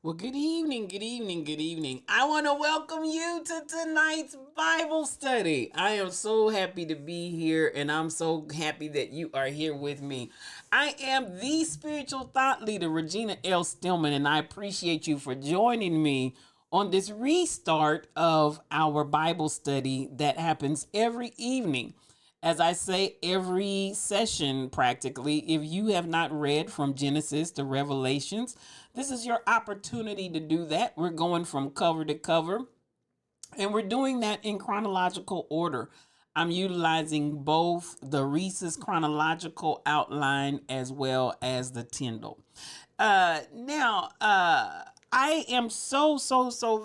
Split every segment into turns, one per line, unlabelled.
Well, good evening, good evening, good evening. I want to welcome you to tonight's Bible study. I am so happy to be here, and I'm so happy that you are here with me. I am the spiritual thought leader, Regina L. Stillman, and I appreciate you for joining me on this restart of our Bible study that happens every evening. As I say, every session practically, if you have not read from Genesis to Revelations, this is your opportunity to do that. We're going from cover to cover, and we're doing that in chronological order. I'm utilizing both the Reese's chronological outline as well as the Tyndall. I am so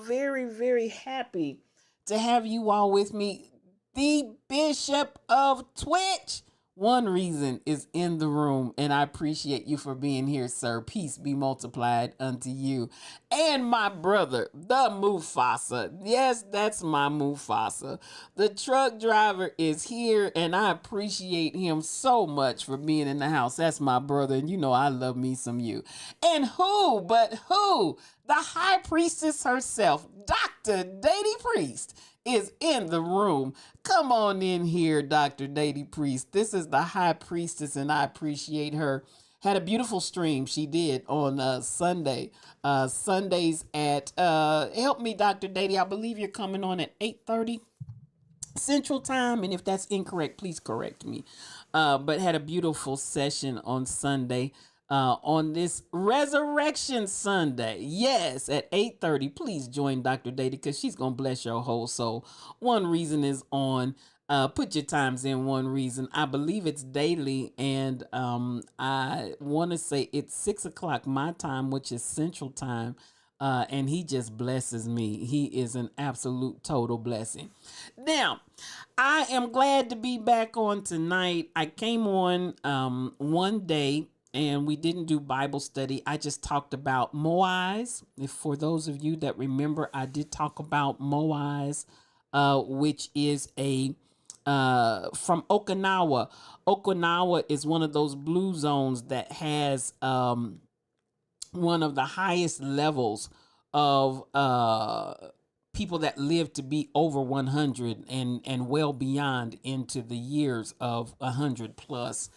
very, very happy to have you all with me. The Bishop of Twitch. One reason is in the room, and I appreciate you for being here, sir. Peace be multiplied unto you. And my brother, the Mufasa. Yes, that's my Mufasa. The truck driver is here, and I appreciate him so much for being in the house. That's my brother, and you know I love me some you. And who but who? The high priestess herself, Dr. Dady Priest, is in the room. Come on in here, Dr. Dady Priest. This is the high priestess, and I appreciate her. Had a beautiful stream she did on Sunday. Sundays at help me, Dr. Dady. I believe you're coming on at 8:30 Central Time, and if that's incorrect, please correct me. But had a beautiful session on Sunday. On this Resurrection Sunday, yes, at 8:30. Please join Dr. Data because she's gonna bless your whole soul. One Reason is on. Put your times in. One Reason. I believe it's daily, and I want to say it's 6 o'clock my time, which is Central Time. And he just blesses me. He is an absolute total blessing. Now, I am glad to be back on tonight. I came on one day and we didn't do Bible study. I just talked about Moais. If for those of you that remember, I did talk about Moais, which is a from Okinawa. Okinawa is one of those blue zones that has one of the highest levels of people that live to be over 100 and well beyond into the years of 100 plus.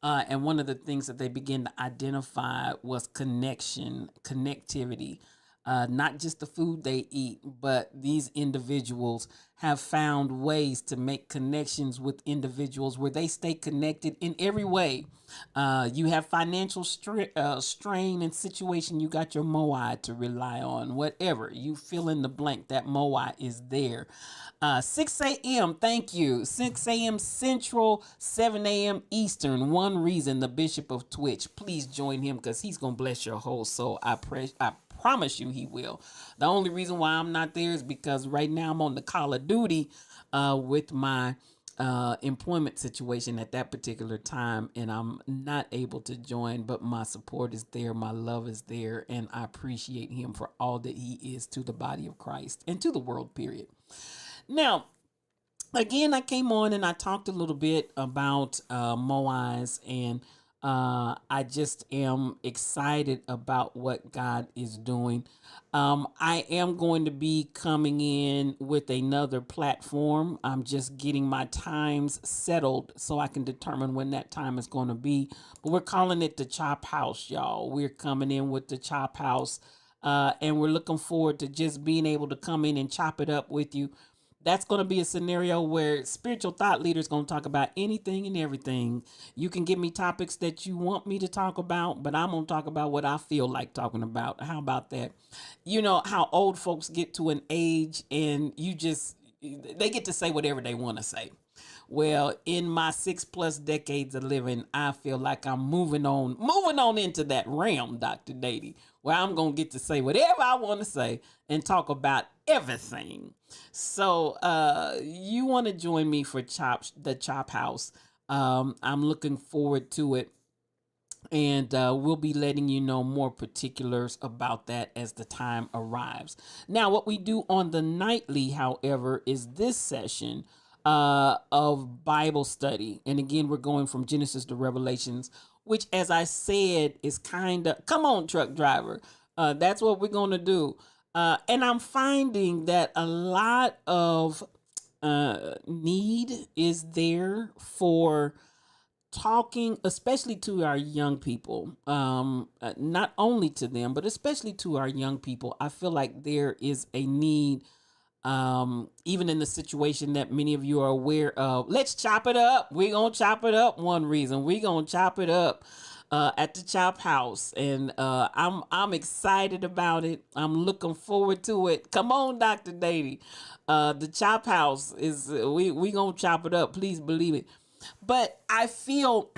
And one of the things that they began to identify was connectivity. Not just the food they eat, but these individuals have found ways to make connections with individuals where they stay connected in every way. You have financial strain and situation, you got your Moai to rely on. Whatever, you fill in the blank, that Moai is there. 6 a.m., thank you. 6 a.m. Central, 7 a.m. Eastern. One Reason, the Bishop of Twitch. Please join him because he's going to bless your whole soul. I promise you he will. The only reason why I'm not there is because right now I'm on the Call of Duty with my employment situation at that particular time, and I'm not able to join, but my support is there, my love is there, and I appreciate him for all that he is to the body of Christ and to the world, period. Now, again, I came on and I talked a little bit about Moais, and I just am excited about what God is doing. I am going to be coming in with another platform. I'm just getting my times settled so I can determine when that time is going to be. But we're calling it the Chop House, y'all. We're coming in with the Chop House. And we're looking forward to just being able to come in and chop it up with you. That's going to be a scenario where spiritual thought leaders going to talk about anything and everything. You can give me topics that you want me to talk about, but I'm going to talk about what I feel like talking about. How about that? You know how old folks get to an age and they get to say whatever they want to say. Well, in my 6+ decades of living, I feel like I'm moving on into that realm, Dr. Dady, where I'm going to get to say whatever I want to say and talk about everything. So, you want to join me for the Chop House. I'm looking forward to it. And we'll be letting you know more particulars about that as the time arrives. Now, what we do on the nightly, however, is this session of Bible study. And again, we're going from Genesis to Revelations, which, as I said, is kind of, come on, truck driver. That's what we're going to do. And I'm finding that a lot of need is there for talking, especially to our young people. Not only to them, but especially to our young people. I feel like there is a need, even in the situation that many of you are aware of. Let's chop it up. We're going to chop it up. One reason we're going to chop it up at the Chop House, and I'm excited about it. I'm looking forward to it. Come on, Dr. Dady. The Chop House is we gonna chop it up. Please believe it. But I feel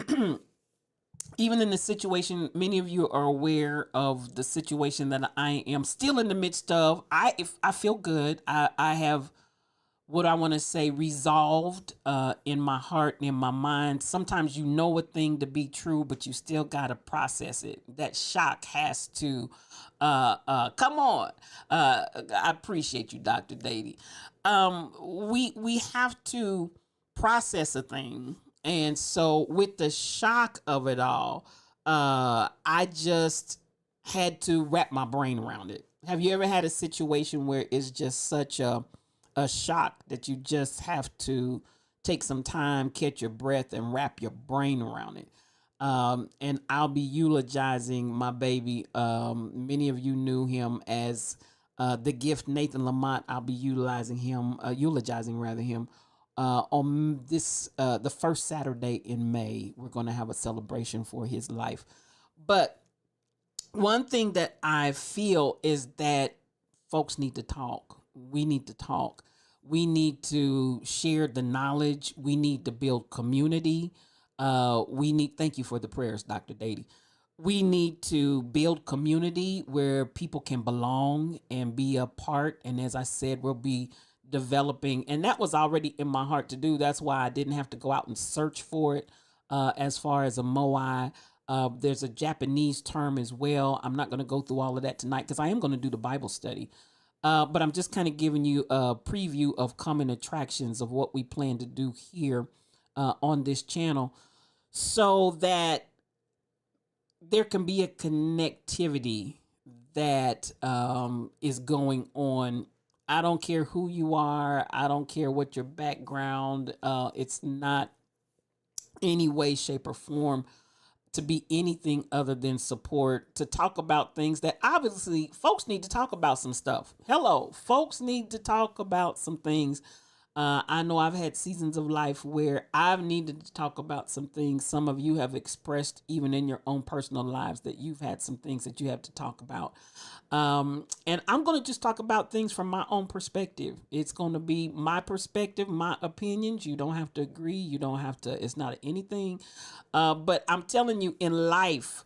even in the situation, many of you are aware of the situation that I am still in the midst of. If I feel good, I have what I want to say resolved in my heart and in my mind. Sometimes you know a thing to be true, but you still got to process it. That shock has to come on. I appreciate you, Dr. Dady. We have to process a thing. And so with the shock of it all, I just had to wrap my brain around it. Have you ever had a situation where it's just such a shock that you just have to take some time, catch your breath, and wrap your brain around it? And I'll be eulogizing my baby. Many of you knew him as the gift Nathan Lamont. I'll be eulogizing rather him on this the first Saturday in May. We're going to have a celebration for his life. But one thing that I feel is that folks need to talk. We need to talk. We need to share the knowledge. We need to build community. Thank you for the prayers, Dr. Dady. We need to build community where people can belong and be a part. And as I said, we'll be developing, and that was already in my heart to do. That's why I didn't have to go out and search for it. As far as a moai, there's a Japanese term as well. I'm not going to go through all of that tonight because I am going to do the Bible study. But I'm just kind of giving you a preview of coming attractions of what we plan to do here on this channel so that there can be a connectivity that is going on. I don't care who you are. I don't care what your background. It's not any way, shape, or form to be anything other than support, to talk about things that obviously folks need to talk about some stuff. Hello, folks need to talk about some things. I know I've had seasons of life where I've needed to talk about some things. Some of you have expressed, even in your own personal lives, that you've had some things that you have to talk about. And I'm going to just talk about things from my own perspective. It's going to be my perspective, my opinions. You don't have to agree. You don't have to, it's not anything. But I'm telling you, in life,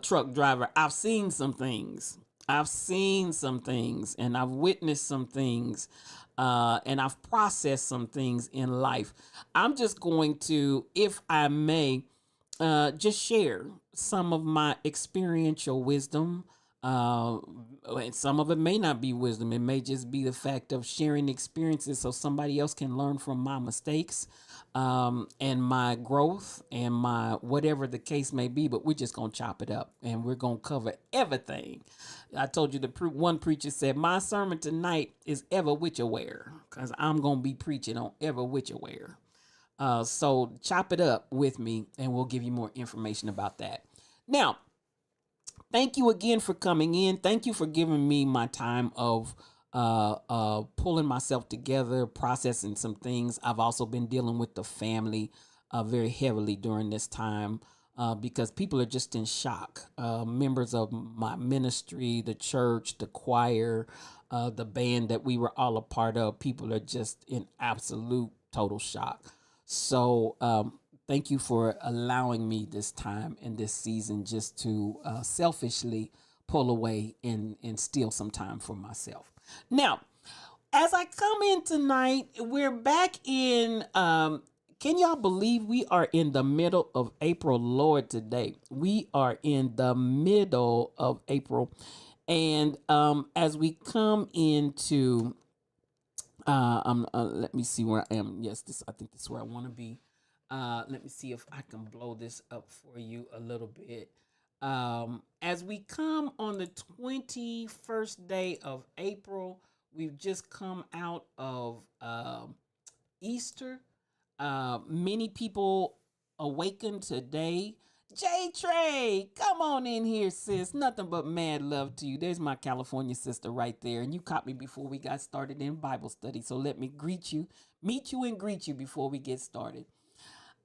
truck driver, I've seen some things. I've seen some things and I've witnessed some things. And I've processed some things in life. I'm just going to, if I may, just share some of my experiential wisdom. And some of it may not be wisdom. It may just be the fact of sharing experiences so somebody else can learn from my mistakes, and my growth and my whatever the case may be. But we're just going to chop it up and we're going to cover everything. I told you one preacher said, my sermon tonight is ever which aware, because I'm going to be preaching on ever which aware. So chop it up with me and we'll give you more information about that. Now, thank you again for coming in. Thank you for giving me my time of pulling myself together, processing some things. I've also been dealing with the family very heavily during this time because people are just in shock. Members of my ministry, the church, the choir, the band that we were all a part of, people are just in absolute total shock. So thank you for allowing me this time and this season just to selfishly pull away and steal some time for myself. Now, as I come in tonight, we're back in, can y'all believe we are in the middle of April, Lord, today? We are in the middle of April. And as we come into, let me see where I am. Yes, I think this is where I want to be. Let me see if I can blow this up for you a little bit. As we come on the 21st day of April, we've just come out of Easter. Many people awakened today. J Trey, come on in here, sis. Nothing but mad love to you. There's my California sister right there. And you caught me before we got started in Bible study. So let me meet you and greet you before we get started.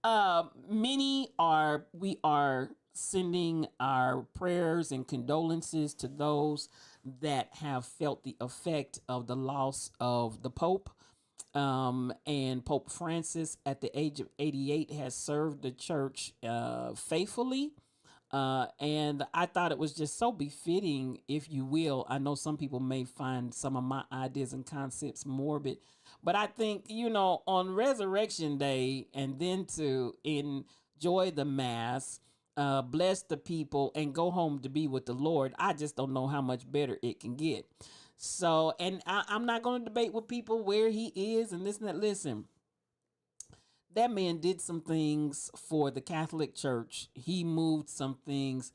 We are sending our prayers and condolences to those that have felt the effect of the loss of the Pope. And Pope Francis, at the age of 88, has served the church faithfully. And I thought it was just so befitting, if you will. I know some people may find some of my ideas and concepts morbid, but I think, on Resurrection Day and then to enjoy the Mass, bless the people, and go home to be with the Lord, I just don't know how much better it can get. So, and I'm not going to debate with people where he is and this and that. Listen, that man did some things for the Catholic Church. He moved some things.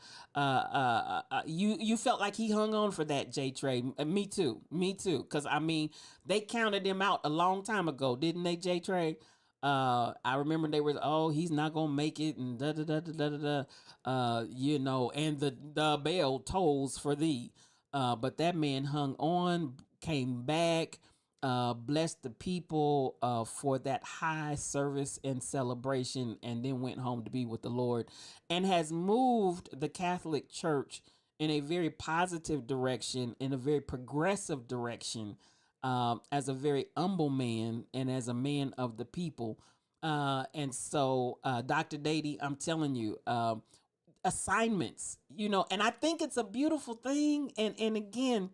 You felt like he hung on for that, J Trey. Me too. Because I mean, they counted him out a long time ago, didn't they, J Trey? I remember they were, oh, he's not gonna make it, and da da da da da da. And the bell tolls for thee. But that man hung on, came back, blessed the people for that high service and celebration, and then went home to be with the Lord, and has moved the Catholic Church in a very positive direction, in a very progressive direction, as a very humble man and as a man of the people. And so, Dr. Dady, I'm telling you, assignments, and I think it's a beautiful thing. And again,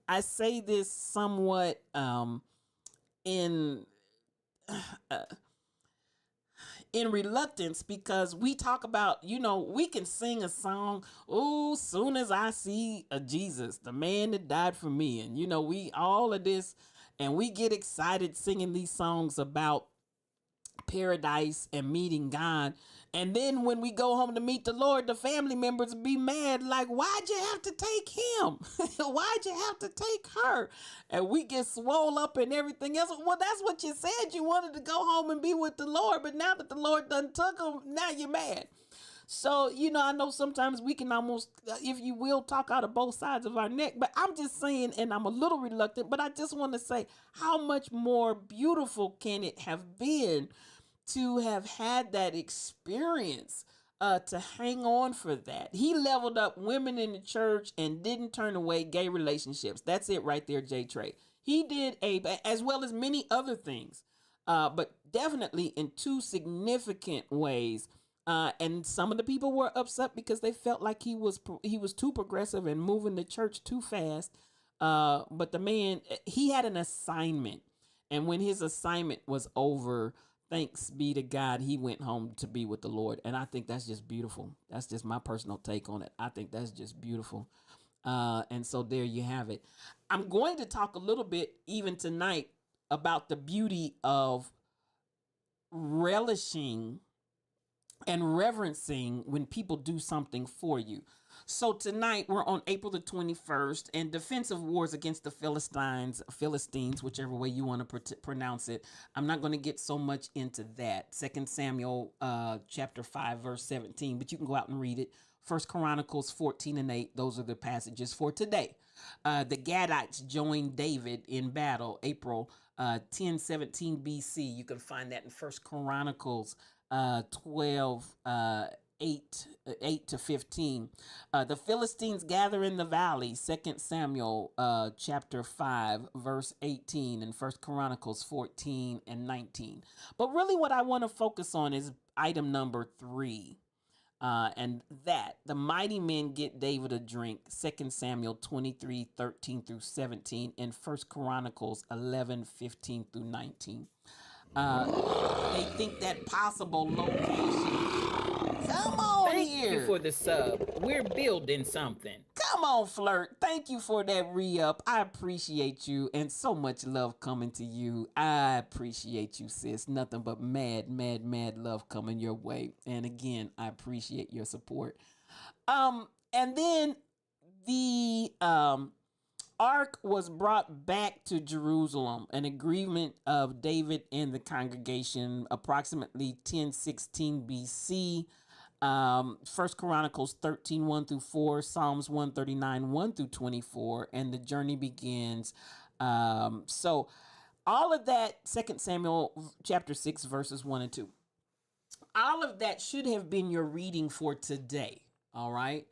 I say this somewhat in reluctance, because we talk about, we can sing a song, oh, soon as I see a Jesus, the man that died for me, and we all of this, and we get excited singing these songs about paradise and meeting God. And then when we go home to meet the Lord, the family members be mad, like, why'd you have to take him? Why'd you have to take her? And we get swole up and everything else. Well, that's what you said. You wanted to go home and be with the Lord, but now that the Lord done took him, now you're mad. So, I know sometimes we can almost, if you will, talk out of both sides of our neck, but I'm just saying, and I'm a little reluctant, but I just want to say, how much more beautiful can it have been to have had that experience, to hang on for that. He leveled up women in the church and didn't turn away gay relationships. That's it right there, J Trey. He did as well as many other things, but definitely in two significant ways. And some of the people were upset because they felt like he was too progressive and moving the church too fast. But the man, he had an assignment, and when his assignment was over, thanks be to God, he went home to be with the Lord. And I think that's just beautiful. That's just my personal take on it. I think that's just beautiful. And so there you have it. I'm going to talk a little bit even tonight about the beauty of relishing and reverencing when people do something for you. So tonight we're on April the 21st, and defensive wars against the Philistines, whichever way you want to pronounce it. I'm not going to get so much into that. 2 Samuel chapter 5 verse 17, but you can go out and read it. 1 Chronicles 14 and 8, those are the passages for today. The Gadites joined David in battle, April 1017 BC. You can find that in 1 Chronicles 12, 8 to 15. The Philistines gather in the valley, 2 Samuel chapter 5 verse 18, and 1 Chronicles 14 and 19. But really what I want to focus on is item number 3. And that the mighty men get David a drink, 2 Samuel 23, 13 through 17, and 1 Chronicles 11, 15 through 19. They think that possible location. Come on
Thank
here.
you for the sub. We're building something.
Come on, Flirt. Thank you for that re-up. I appreciate you, and so much love coming to you. I appreciate you, sis. Nothing but mad love coming your way. And again, I appreciate your support. And then the ark was brought back to Jerusalem, an agreement of David and the congregation, approximately 1016 BC. First Chronicles 13, 1 through 4, Psalms 139, 1 through 24, and the journey begins. So all of that, Second Samuel chapter 6, verses 1 and 2. All of that should have been your reading for today. All right.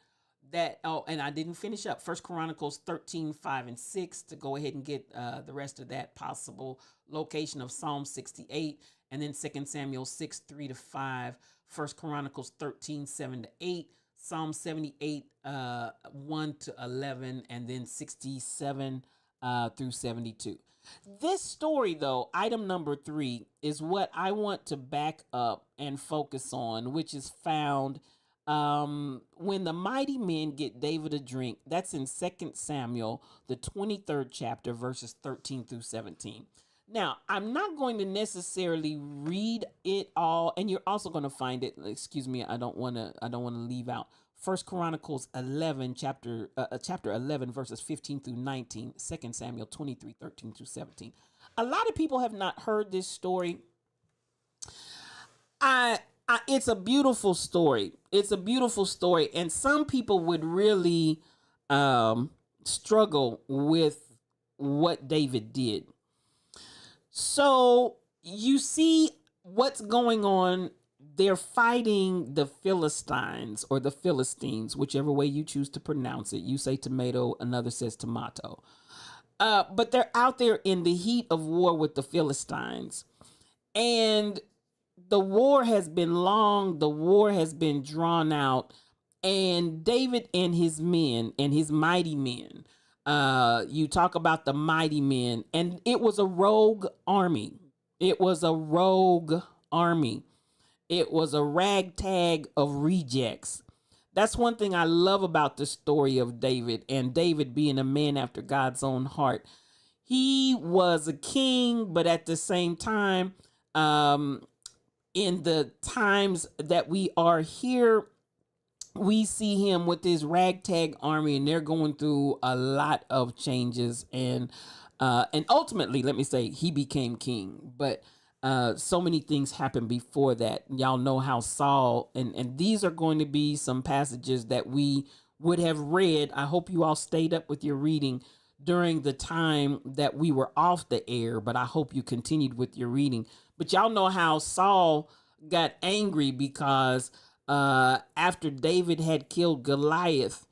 And I didn't finish up First Chronicles 13, 5 and 6 to go ahead and get the rest of that possible location of Psalm 68, and then Second Samuel 6, 3 to 5, First Chronicles 13, 7 to 8, Psalm 78, 1 to 11, and then 67 through 72. This story, though, item number 3, is what I want to back up and focus on, which is found when the mighty men get David a drink. That's in Second Samuel, the 23rd chapter, verses 13 through 17. Now, I'm not going to necessarily read it all, and you're also going to find it. Excuse me, I don't want to leave out First Chronicles 11, chapter 11, verses 15 through 19. 2 Samuel 23, 13 through 17. A lot of people have not heard this story. It's a beautiful story. It's a beautiful story, and some people would really struggle with what David did. So you see what's going on. They're fighting the Philistines or the Philistines, whichever way you choose to pronounce it. You say tomato, another says tomato. But they're out there in the heat of war with the Philistines. And the war has been long. The war has been drawn out. And David and his men and his mighty men, you talk about the mighty men, and it was a rogue army. It was a rogue army. It was a ragtag of rejects. That's one thing I love about the story of David, and David being a man after God's own heart. He was a king, but at the same time, in the times that we are here, we see him with this ragtag army, and they're going through a lot of changes, and ultimately, let me say, he became king. But so many things happened before that. Y'all know how Saul, and these are going to be some passages that we would have read. I hope you all stayed up with your reading during the time that we were off the air, but I hope you continued with your reading. But y'all know how Saul got angry because after David had killed Goliath,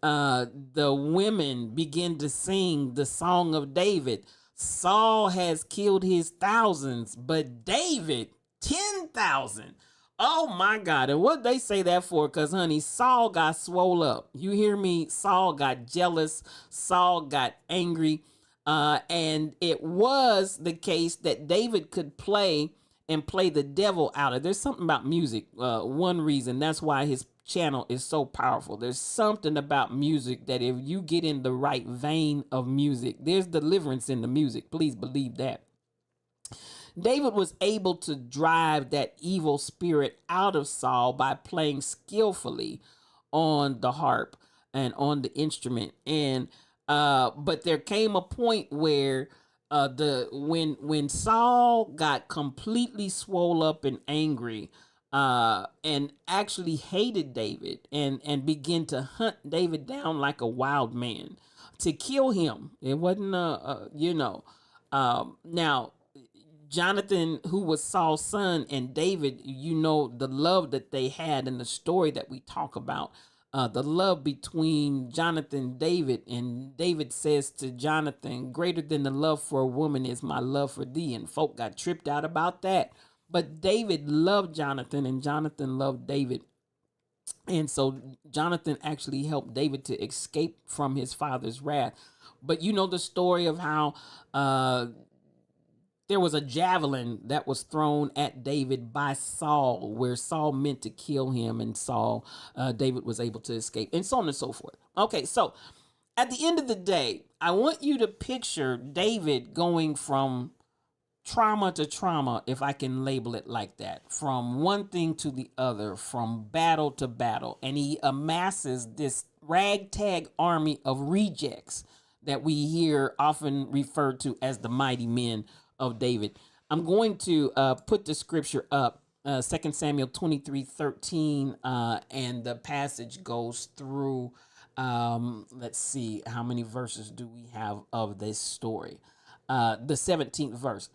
the women began to sing the song of David. Saul has killed his thousands, but David 10,000. Oh my God. And what they say that for? Because, honey, Saul got swole up. You hear me? Saul got jealous. Saul got angry. And it was the case that David could play the devil out of. There's something about music. One reason that's why his channel is so powerful. There's something about music that if you get in the right vein of music, there's deliverance in the music. Please believe that. David was able to drive that evil spirit out of Saul by playing skillfully on the harp and on the instrument. And but there came a point where when Saul got completely swole up and angry, and actually hated David and began to hunt David down like a wild man to kill him. It wasn't now Jonathan, who was Saul's son, and David, you know, the love that they had and the story that we talk about, the love between Jonathan and David. And David says to Jonathan, greater than the love for a woman is my love for thee. And folk got tripped out about that. But David loved Jonathan, and Jonathan loved David. And so Jonathan actually helped David to escape from his father's wrath. But you know the story of how there was a javelin that was thrown at David by Saul, where Saul meant to kill him, and David was able to escape, and so on and so forth. Okay, so at the end of the day, I want you to picture David going from trauma to trauma, if I can label it like that, from one thing to the other, from battle to battle. And he amasses this ragtag army of rejects that we hear often referred to as the mighty men of David. I'm going to put the scripture up, 2 Samuel 23:13, and the passage goes through, let's see, how many verses do we have of this story? The 17th verse.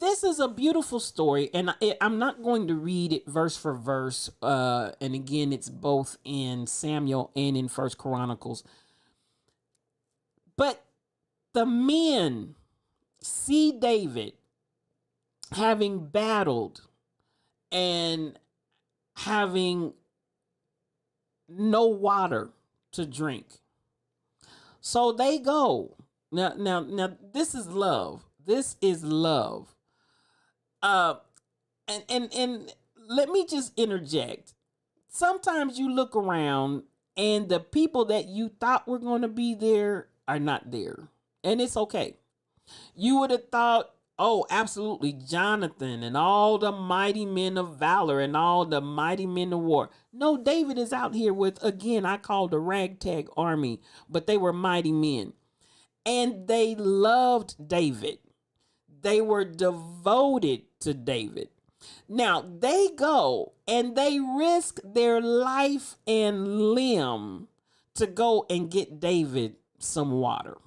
This is a beautiful story, and I'm not going to read it verse for verse. And again, it's both in Samuel and in First Chronicles. But the men see David having battled and having no water to drink. So they go. Now, this is love. This is love. And let me just interject. Sometimes you look around and the people that you thought were going to be there are not there. And it's okay. You would have thought, oh, absolutely, Jonathan and all the mighty men of valor and all the mighty men of war. No, David is out here with, again, I called a ragtag army, but they were mighty men. And they loved David. They were devoted to David. Now, they go and they risk their life and limb to go and get David some water.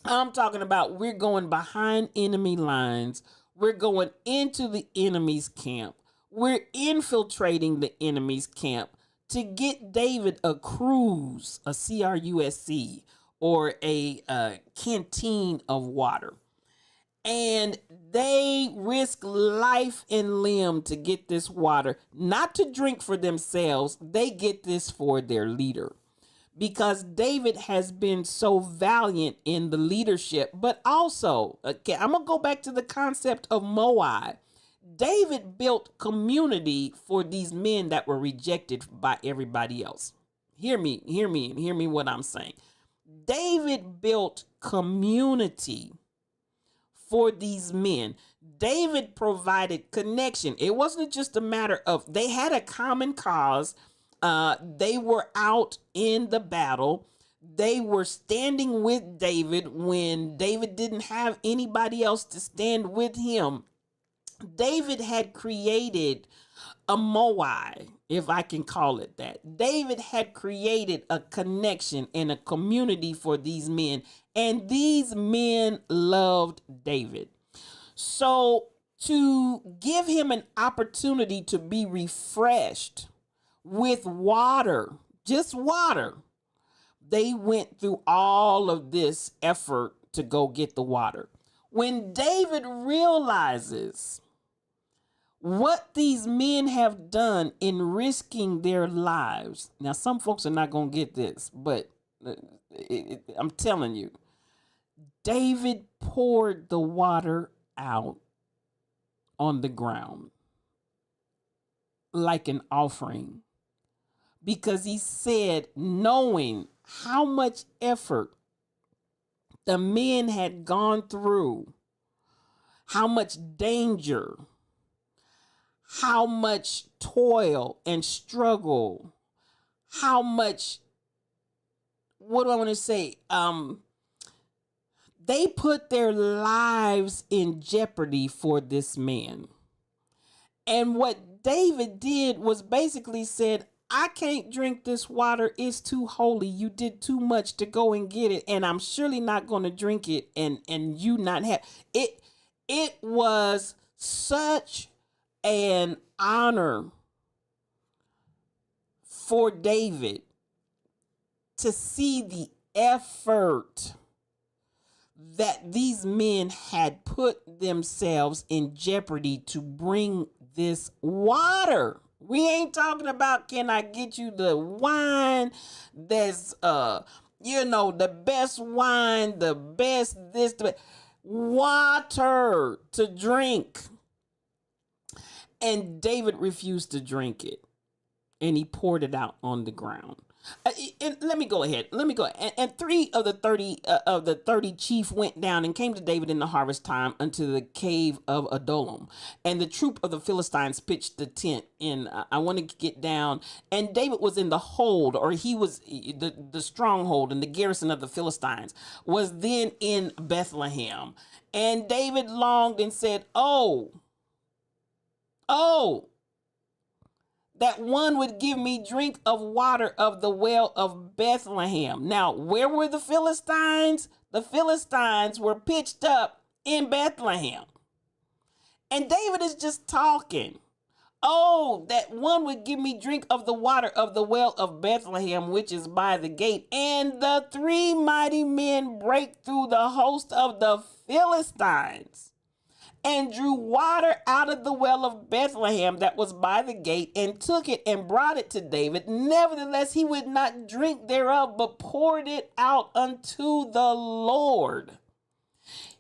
I'm talking about we're going behind enemy lines. We're going into the enemy's camp. We're infiltrating the enemy's camp to get David a cruse, a CRUSC, or a canteen of water. And they risk life and limb to get this water, not to drink for themselves. They get this for their leader. Because David has been so valiant in the leadership, but also, okay, I'm going to go back to the concept of Moai. David built community for these men that were rejected by everybody else. Hear me what I'm saying. David built community for these men. David provided connection. It wasn't just a matter of they had a common cause. They were out in the battle. They were standing with David when David didn't have anybody else to stand with him. David had created a Moai, if I can call it that. David had created a connection and a community for these men, and these men loved David. So to give him an opportunity to be refreshed with water, just water, they went through all of this effort to go get the water. When David realizes what these men have done in risking their lives, now some folks are not going to get this, but I'm telling you, David poured the water out on the ground like an offering, because he said, knowing how much effort the men had gone through, how much danger, how much toil and struggle, how much, what do I want to say? They put their lives in jeopardy for this man. And what David did was basically said, I can't drink this water. It's too holy. You did too much to go and get it. And I'm surely not going to drink it and you not have it. It was such an honor for David to see the effort that these men had put themselves in jeopardy to bring this water. We ain't talking about, can I get you the wine that's, the best wine, the best this, water to drink. And David refused to drink it. And he poured it out on the ground. And let me go ahead. Let me go. And three of the 30 chief went down and came to David in the harvest time unto the cave of Adullam. And the troop of the Philistines pitched the tent in. I want to get down. And David was in the hold, or he was the stronghold, and the garrison of the Philistines was then in Bethlehem. And David longed and said, oh, that one would give me drink of water of the well of Bethlehem. Now, where were the Philistines? The Philistines were pitched up in Bethlehem. And David is just talking. Oh, that one would give me drink of the water of the well of Bethlehem, which is by the gate. And the three mighty men break through the host of the Philistines and drew water out of the well of Bethlehem that was by the gate, and took it and brought it to David. Nevertheless, he would not drink thereof, but poured it out unto the Lord.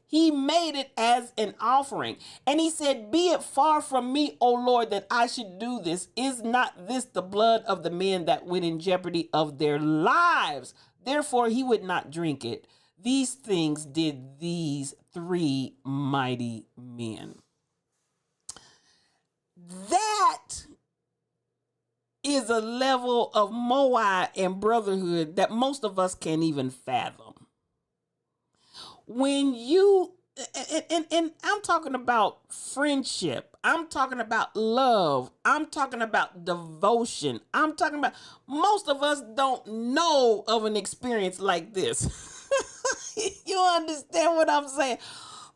He made it as an offering. And he said, be it far from me, O Lord, that I should do this. Is not this the blood of the men that went in jeopardy of their lives? Therefore, he would not drink it. These things did these three mighty men. That is a level of moai and brotherhood that most of us can't even fathom. When you, and I'm talking about friendship, I'm talking about love, I'm talking about devotion, I'm talking about, most of us don't know of an experience like this. You understand what I'm saying?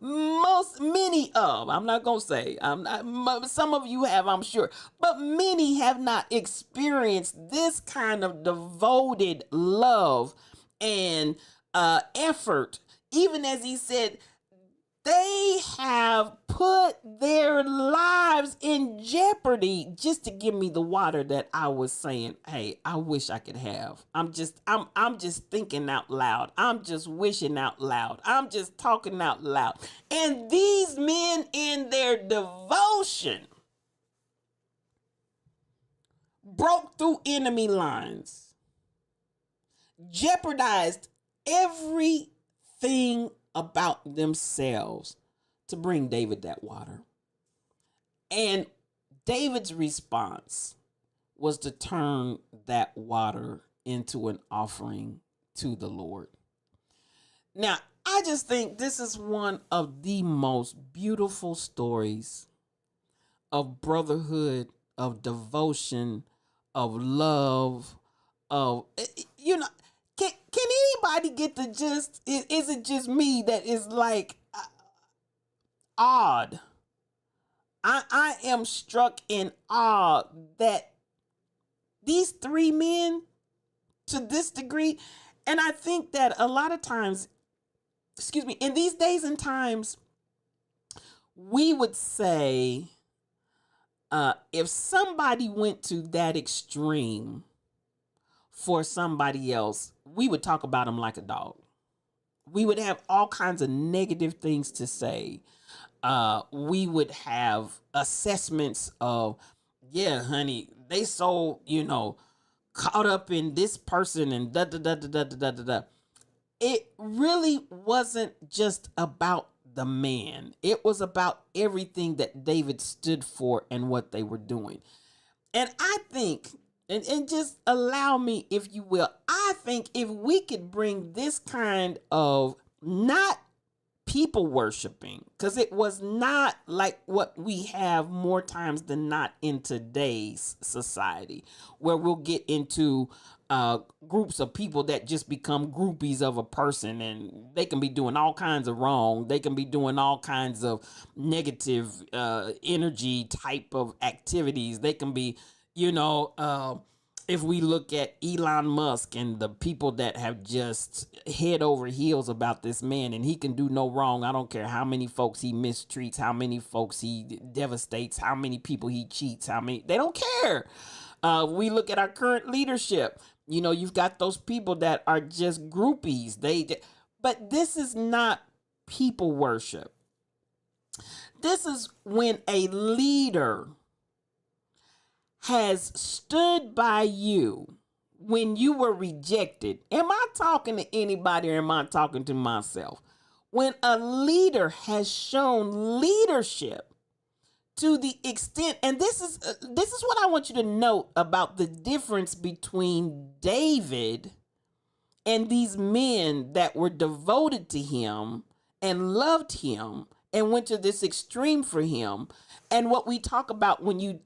I'm not going to say, some of you have, I'm sure, but many have not experienced this kind of devoted love and effort. Even as he said, they have put their lives in jeopardy just to give me the water that I was saying, hey, I wish I could have. I'm just thinking out loud. I'm just wishing out loud. I'm just talking out loud. And these men, in their devotion, broke through enemy lines, jeopardized everything about themselves to bring David that water. And David's response was to turn that water into an offering to the Lord. Now, I just think this is one of the most beautiful stories of brotherhood, of devotion, of love, of, can anybody get the gist? Is it just me that is like odd? I am struck in awe that these three men, to this degree, and I think that a lot of times, in these days and times, we would say, if somebody went to that extreme for somebody else, we would talk about them like a dog. We would have all kinds of negative things to say. We would have assessments of, yeah, honey, they so, caught up in this person and da da da da da da da da. It really wasn't just about the man. It was about everything that David stood for and what they were doing. And I think, and just allow me, if you will, I think if we could bring this kind of not people worshiping, because it was not like what we have more times than not in today's society, where we'll get into groups of people that just become groupies of a person, and they can be doing all kinds of wrong. They can be doing all kinds of negative energy type of activities. They can be, if we look at Elon Musk and the people that have just head over heels about this man, and he can do no wrong. I don't care how many folks he mistreats, how many folks he devastates, how many people he cheats, they don't care. We look at our current leadership. You've got those people that are just groupies. But this is not people worship. This is when a leader has stood by you when you were rejected, am I talking to anybody or am I talking to myself? When a leader has shown leadership to the extent, and this is what I want you to note about the difference between David and these men that were devoted to him and loved him and went to this extreme for him, and what we talk about when you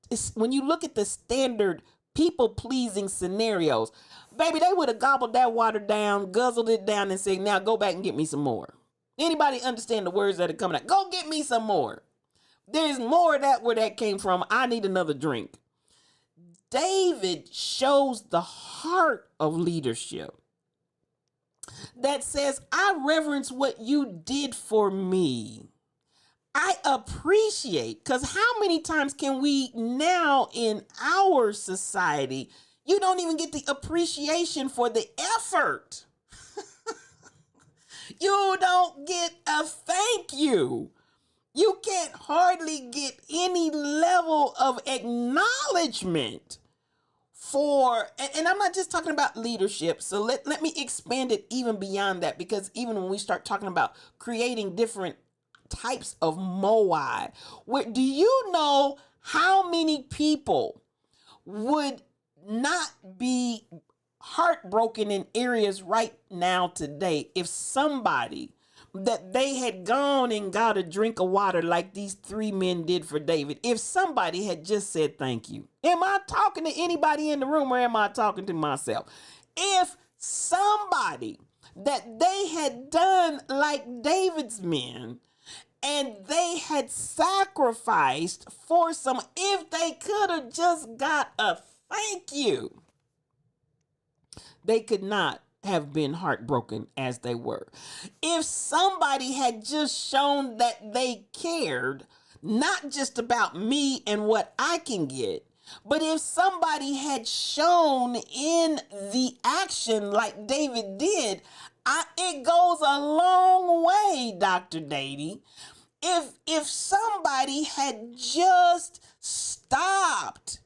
look at the standard people pleasing scenarios, baby, they would have gobbled that water down, guzzled it down, and said, now go back and get me some more. Anybody understand the words that are coming out? Go get me some more. There's more of that where that came from. I need another drink. David shows the heart of leadership that says, I reverence what you did for me. I appreciate, because how many times can we now in our society, you don't even get the appreciation for the effort. You don't get a thank you. You can't hardly get any level of acknowledgement for, and I'm not just talking about leadership. So let me expand it even beyond that, because even when we start talking about creating different types of moai, where do you know how many people would not be heartbroken in areas right now today if somebody that they had gone and got a drink of water like these three men did for David, if somebody had just said thank you? Am I talking to anybody in the room or am I talking to myself? If somebody that they had done like David's men and they had sacrificed for some, if they could have just got a thank you, they could not have been heartbroken as they were. If somebody had just shown that they cared, not just about me and what I can get, but if somebody had shown in the action like David did, it goes a long way, Dr. Dady. If somebody had just stopped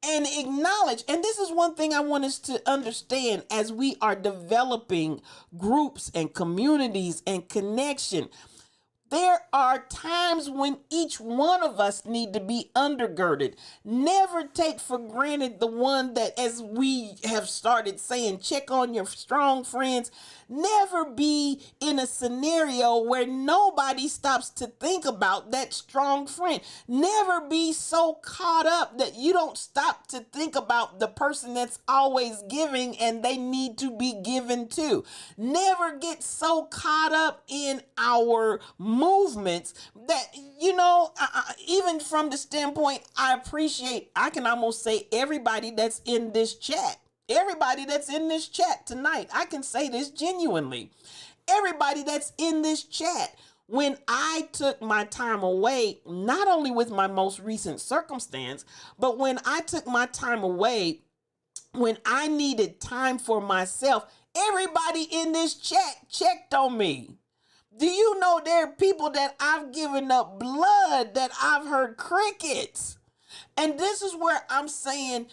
and acknowledge, and this is one thing I want us to understand as we are developing groups and communities and connection. There are times when each one of us need to be undergirded. Never take for granted the one that, as we have started saying, check on your strong friends. Never be in a scenario where nobody stops to think about that strong friend. Never be so caught up that you don't stop to think about the person that's always giving and they need to be given to. Never get so caught up in our movements that, even from the standpoint, I can almost say everybody that's in this chat. Everybody that's in this chat tonight, I can say this genuinely. Everybody that's in this chat, when I took my time away, not only with my most recent circumstance, but when I took my time away, when I needed time for myself, everybody in this chat checked on me. Do you know there are people that I've given up blood that I've heard crickets? And this is where I'm saying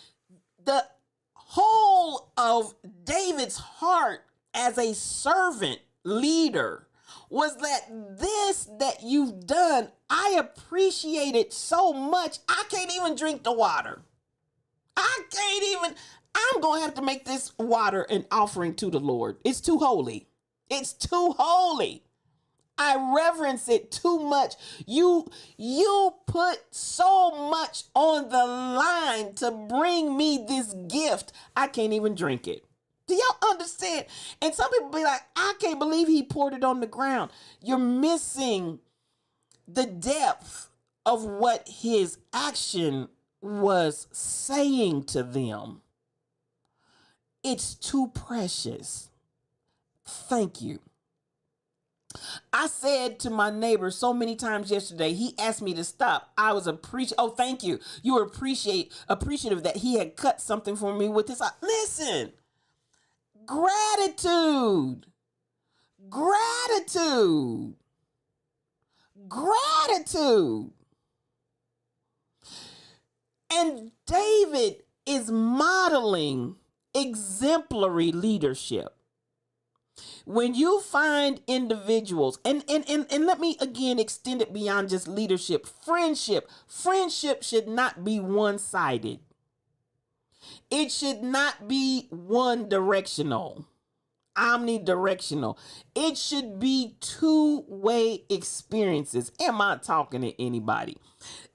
the whole of David's heart as a servant leader was that you've done, I appreciate it so much. I can't even drink the water. I'm going to have to make this water an offering to the Lord. It's too holy. It's too holy. I reverence it too much. You put so much on the line to bring me this gift. I can't even drink it. Do y'all understand? And some people be like, I can't believe he poured it on the ground. You're missing the depth of what his action was saying to them. It's too precious. Thank you. I said to my neighbor so many times yesterday, he asked me to stop. I was oh, thank you. You were appreciative that he had cut something for me with his eye. Listen, gratitude. And David is modeling exemplary leadership. When you find individuals, and let me again extend it beyond just leadership, friendship should not be one-sided. It should not be one directional, omnidirectional. It should be two-way experiences. Am I talking to anybody?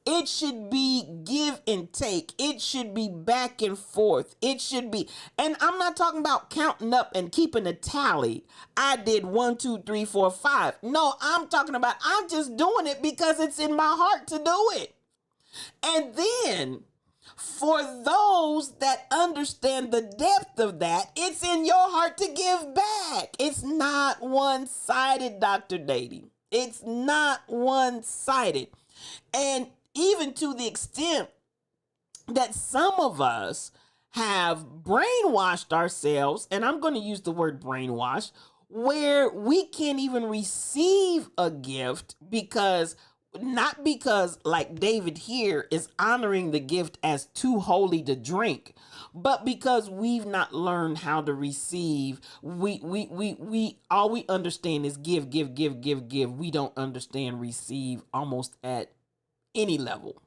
It should be give and take. It should be back and forth. It should be, and I'm not talking about counting up and keeping a tally. I did 1, 2, 3, 4, 5. No, I'm talking about I'm just doing it because it's in my heart to do it. And then for those that understand the depth of that, it's in your heart to give back. It's not one-sided, Dr. Dady. It's not one-sided. And even to the extent that some of us have brainwashed ourselves, and I'm going to use the word brainwash, where we can't even receive a gift because, not because like David here is honoring the gift as too holy to drink, but because we've not learned how to receive. We all we understand is give. We don't understand receive almost at any level.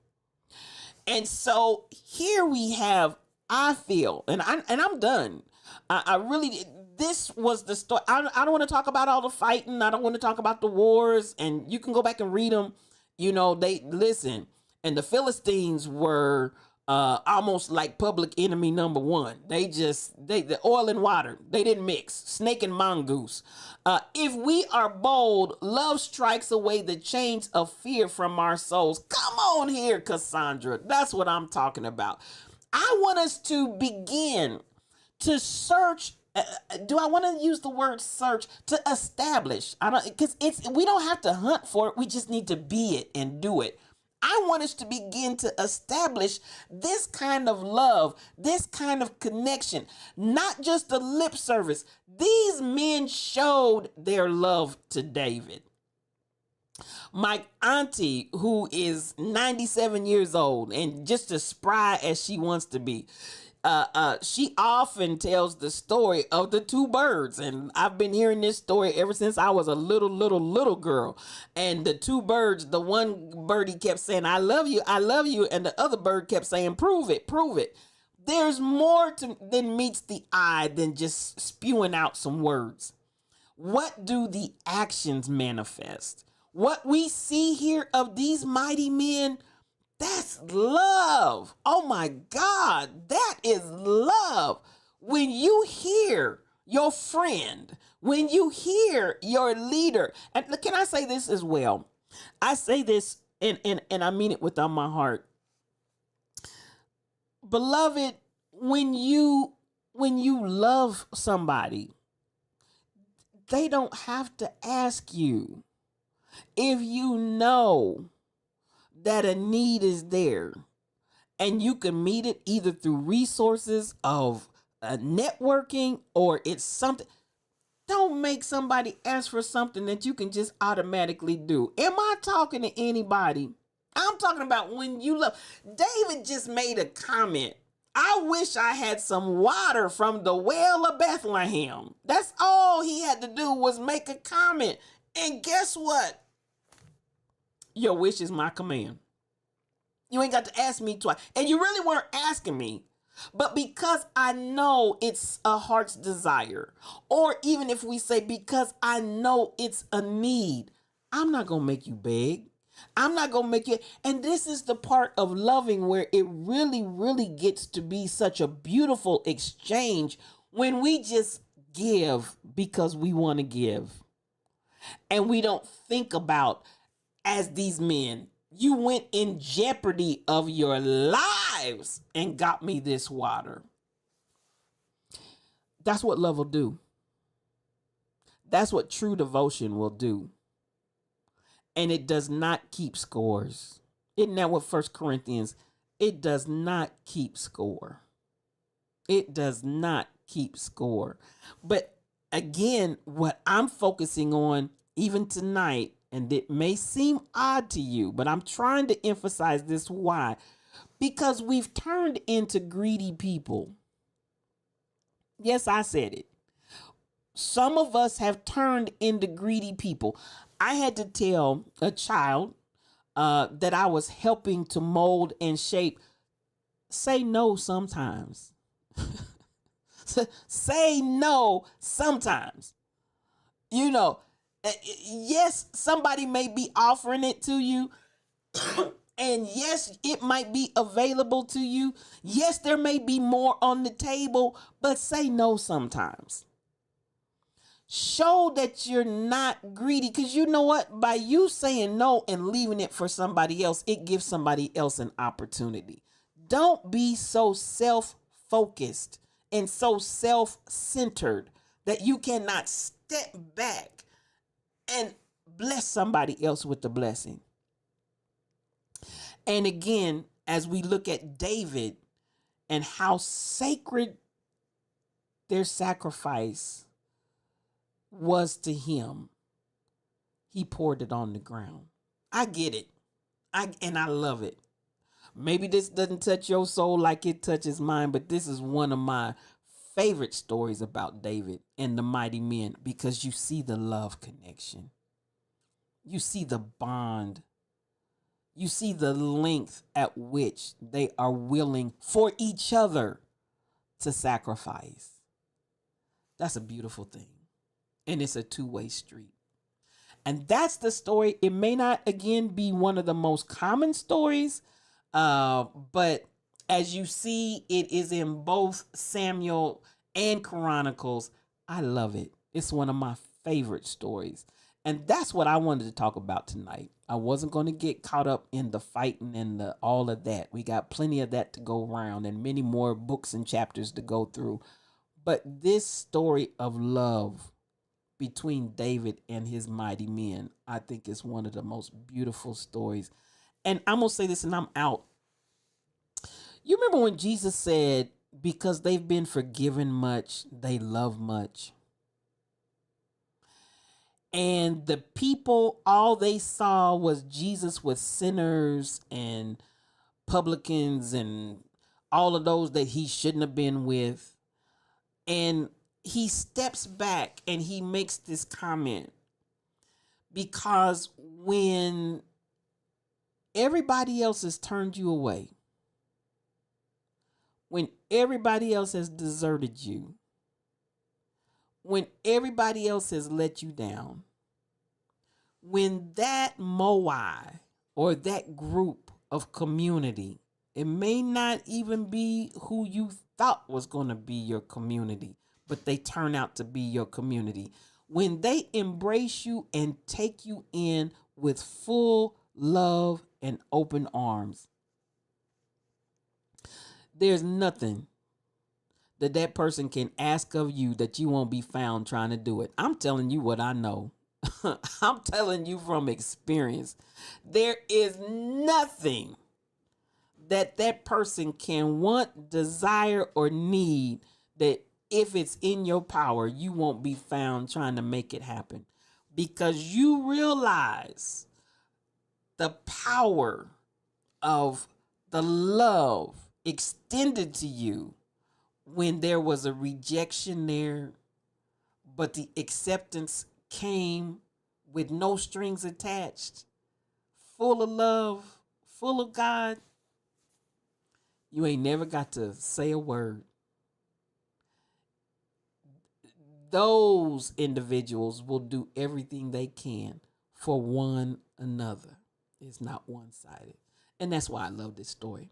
And so here we have, I feel, and I'm done. I really, this was the story. I don't want to talk about all the fighting. I don't want to talk about the wars, and you can go back and read them. You know, they listen, and the Philistines were almost like public enemy number one. The oil and water, they didn't mix. Snake and mongoose. If we are bold, love strikes away the chains of fear from our souls. Come on here, Cassandra. That's what I'm talking about. I want us to begin to search. Do I want to use the word search? To establish. I don't, because we don't have to hunt for it. We just need to be it and do it. I want us to begin to establish this kind of love, this kind of connection, not just the lip service. These men showed their love to David. My auntie, who is 97 years old and just as spry as she wants to be, she often tells the story of the two birds. And I've been hearing this story ever since I was a little girl. And the two birds, the one birdie kept saying, I love you. And the other bird kept saying, prove it. There's more than meets the eye than just spewing out some words. What do the actions manifest? What we see here of these mighty men, that's love. Oh my God, that is love. When you hear your friend, when you hear your leader, and can I say this as well? I say this and I mean it with all my heart. Beloved, when you love somebody, they don't have to ask you. If you know that a need is there and you can meet it either through resources of networking or it's something, don't make somebody ask for something that you can just automatically do. Am I talking to anybody? I'm talking about when you love. David just made a comment. I wish I had some water from the well of Bethlehem. That's all he had to do was make a comment. And guess what? Your wish is my command. You ain't got to ask me twice. And you really weren't asking me. But because I know it's a heart's desire, or even if we say because I know it's a need, I'm not going to make you beg. I'm not going to make you. And this is the part of loving where it really, really gets to be such a beautiful exchange when we just give because we want to give. And we don't think about, as these men, you went in jeopardy of your lives and got me this water. That's what love will do. That's what true devotion will do. And it does not keep scores. Isn't that what 1 Corinthians? It does not keep score. It does not keep score. But again, what I'm focusing on even tonight, and it may seem odd to you, but I'm trying to emphasize this. Why? Because we've turned into greedy people. Yes, I said it. Some of us have turned into greedy people. I had to tell a child that I was helping to mold and shape, say no sometimes. Say no sometimes. You know, yes, somebody may be offering it to you. And yes, it might be available to you. Yes, there may be more on the table, but say no sometimes. Show that you're not greedy, because you know what? By you saying no and leaving it for somebody else, it gives somebody else an opportunity. Don't be so self-focused and so self-centered that you cannot step back and bless somebody else with the blessing. And again, as we look at David and how sacred their sacrifice was to him, he poured it on the ground. I get it. I love it. Maybe this doesn't touch your soul like it touches mine, but this is one of my favorite stories about David and the mighty men, because you see the love connection. You see the bond. You see the length at which they are willing for each other to sacrifice. That's a beautiful thing. And it's a two-way street. And that's the story. It may not, again, be one of the most common stories, but as you see, it is in both Samuel and Chronicles. I love it. It's one of my favorite stories. And that's what I wanted to talk about tonight. I wasn't going to get caught up in the fighting and all of that. We got plenty of that to go around and many more books and chapters to go through. But this story of love between David and his mighty men, I think is one of the most beautiful stories. And I'm going to say this and I'm out. You remember when Jesus said, because they've been forgiven much, they love much. And the people, all they saw was Jesus with sinners and publicans and all of those that he shouldn't have been with. And he steps back and he makes this comment, because when everybody else has turned you away, when everybody else has deserted you, when everybody else has let you down, when that moai or that group of community, it may not even be who you thought was going to be your community, but they turn out to be your community. When they embrace you and take you in with full love and open arms, there's nothing that person can ask of you that you won't be found trying to do it. I'm telling you what I know. I'm telling you from experience. There is nothing that person can want, desire, or need that if it's in your power, you won't be found trying to make it happen, because you realize the power of the love extended to you when there was a rejection there, but the acceptance came with no strings attached, full of love, full of God. You ain't never got to say a word. Those individuals will do everything they can for one another. It's not one-sided. And that's why I love this story.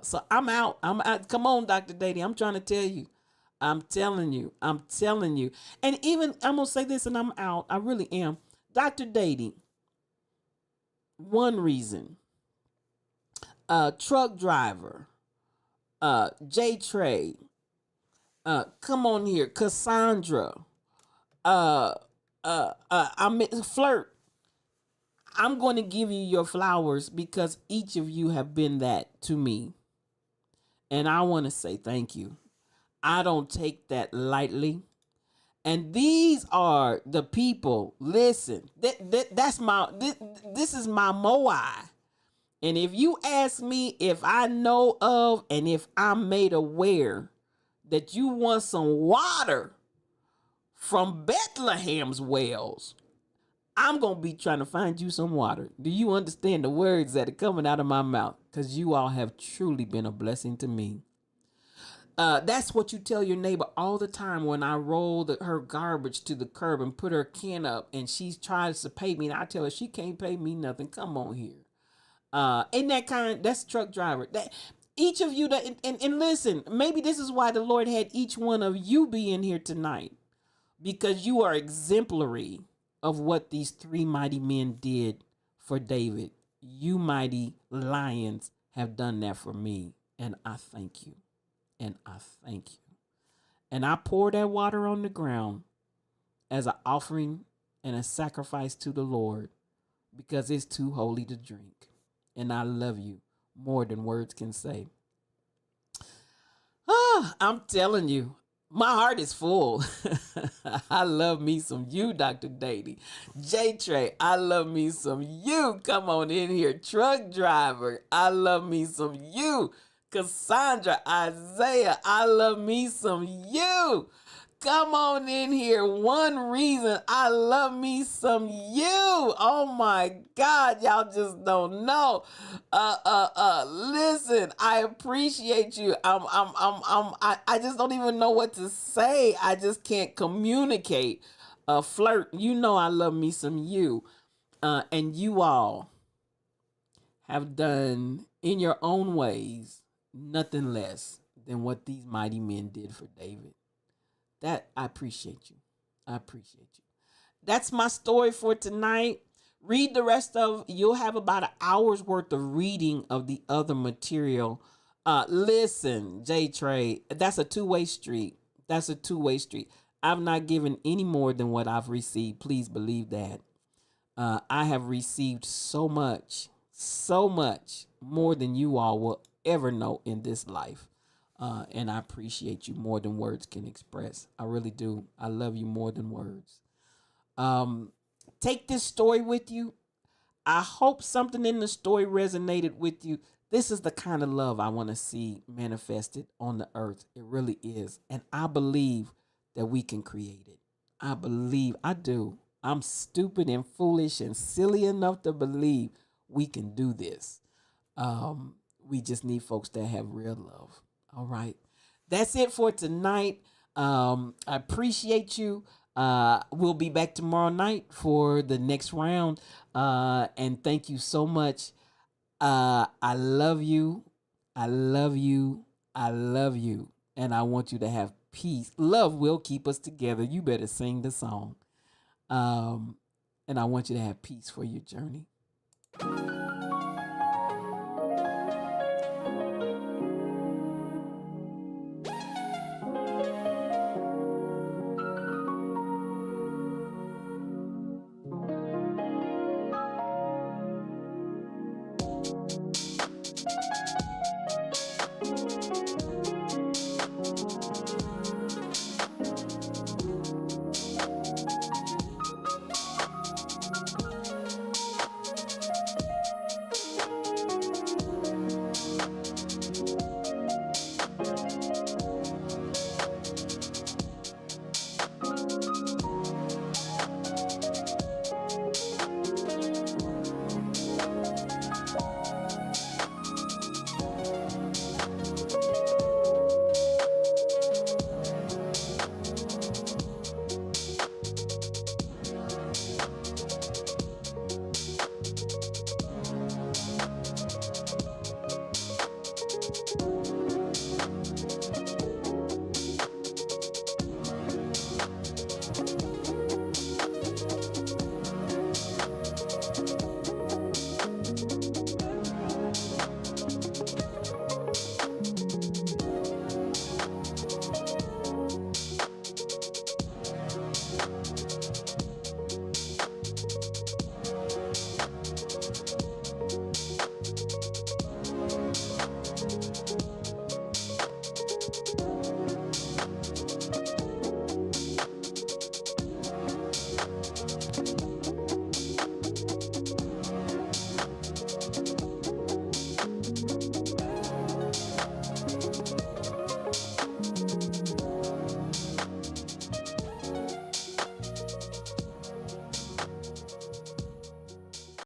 So I'm out. Come on, Dr. Dady. I'm trying to tell you. I'm telling you. And even, I'm going to say this and I'm out. I really am. Dr. Dady, one reason. Truck driver. J Trey. Come on here. Cassandra. I'm Flirt. I'm going to give you your flowers because each of you have been that to me. And I want to say thank you. I don't take that lightly. And these are the people, listen, this is my moai. And if you ask me if I know of and if I'm made aware that you want some water from Bethlehem's wells, I'm going to be trying to find you some water. Do you understand the words that are coming out of my mouth? Because you all have truly been a blessing to me. That's what you tell your neighbor all the time when I roll her garbage to the curb and put her can up and she tries to pay me. And I tell her she can't pay me nothing. Come on here. And that's truck driver. That each of you and listen, maybe this is why the Lord had each one of you be in here tonight, because you are exemplary of what these three mighty men did for David. You mighty lions have done that for me, and I thank you. And I thank you. And I pour that water on the ground as an offering and a sacrifice to the Lord, because it's too holy to drink. And I love you more than words can say. I'm telling you, my heart is full. I love me some you, Dr. Dady. J Trey, I love me some you. Come on in here. Truck driver, I love me some you. Cassandra, Isaiah, I love me some you. Come on in here. One reason I love me some you. Oh my God, y'all just don't know. Listen, I appreciate you. I just don't even know what to say. I just can't communicate. Flirt, you know I love me some you. And you all have done in your own ways nothing less than what these mighty men did for David. That I appreciate you. I appreciate you. That's my story for tonight. Read the rest of, you'll have about an hour's worth of reading of the other material. Listen, J Trey, that's a two-way street. That's a two-way street. I've not given any more than what I've received. Please believe that. I have received so much more than you all will ever know in this life. And I appreciate you more than words can express. I really do. I love you more than words. Take this story with you. I hope something in the story resonated with you. This is the kind of love I want to see manifested on the earth. It really is. And I believe that we can create it. I do. I'm stupid and foolish and silly enough to believe we can do this. We just need folks that have real love. All right. That's it for tonight. I appreciate you. We'll be back tomorrow night for the next round. And thank you so much. I love you. I love you. I love you. And I want you to have peace. Love will keep us together. You better sing the song. And I want you to have peace for your journey.